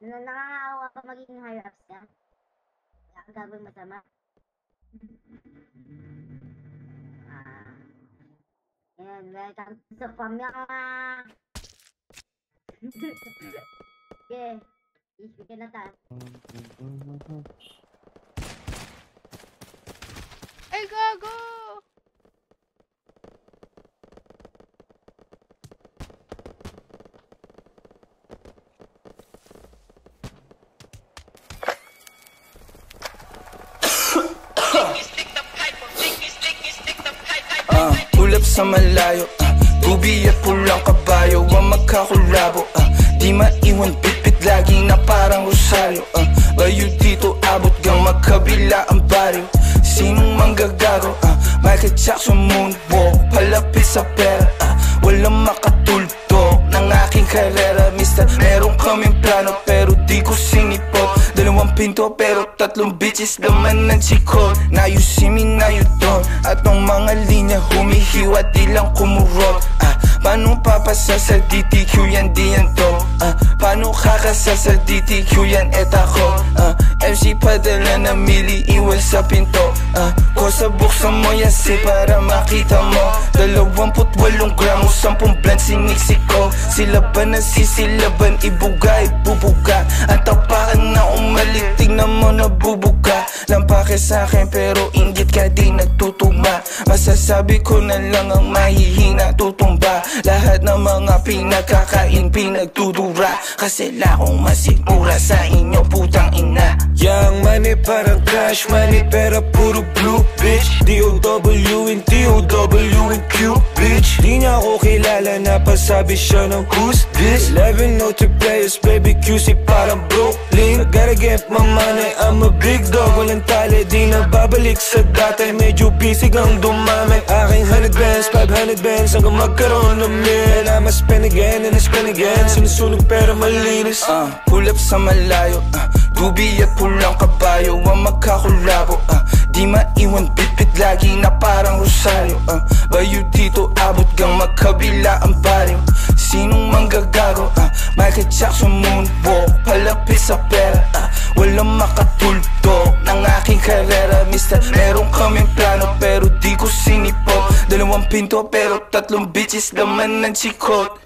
Nangangako ka magiging higher ups ka? Wala kang gagawin masama? Ayan, welcome sa pamilya. Okay, isipin na tayo. Ay, gago! Ulap sa malayo, bubi at pulang kabayo ang magkakulabo. Di maiwan pitpit lagi na parang rosaryo. Bayo dito abot gang magkabila ang baryo. Sinong manggagago? Michael Jackson moonwalk, palapit sa pera. Walang makatulto ng aking karera. Mister, meron kaming plano pero di ko sinipot. 2 pinto pero 3 bitches laman ng chikot. Now you see me, now you don't. At ang mga linya humihiwa di lang kumurot. Paano papasa sa DTQ yan di yan to? Paano kakasa sa DTQ yan et ako? MC padala na mili iwan sa pinto. Kosa buksan mo yan si para makita mo. 28 gramo 10 bland siniksik ko. Sila ba nasisilaban ibuga ibubuga. Ang tapakan na umalit tignan mo nabubuga. Lampake sa'kin pero inggit ka di nagtutugma. Masasabi ko na lang ang mahihina tutumba. Lahat ng mga pinagkakain pinagtudura. Kasi lakong masigura sa inyo putang ina. Young money parang cash money pera puro blue bitch. D-O-W and T-O-W and Q bitch. Di niya ako kilala napasabi siya ng who's this. 11 note players baby QC parang Brooklyn. I gotta get my money I'm a big dog. Walang tali di na babalik sa dati. Medyo busy kang dumami. Aking 100 bands 500 bands hanggang magkaroon ng mil. And I'ma spend again and I spend again. Sinusunog pero malinis. Ulap sa malayo, dubi at pulang kabayo ang magkakulabo. Di maiwan bitbit lagi na parang rosaryo. Bayo dito abot gang magkabila ang baryo. Sinong manggagago? Michael Jackson moonwalk, palapit sa pera. Walang makatulto ng aking karera. Mister, meron kaming plano pero di ko sinipot. 2 pinto pero 3 bitches laman ng chikot.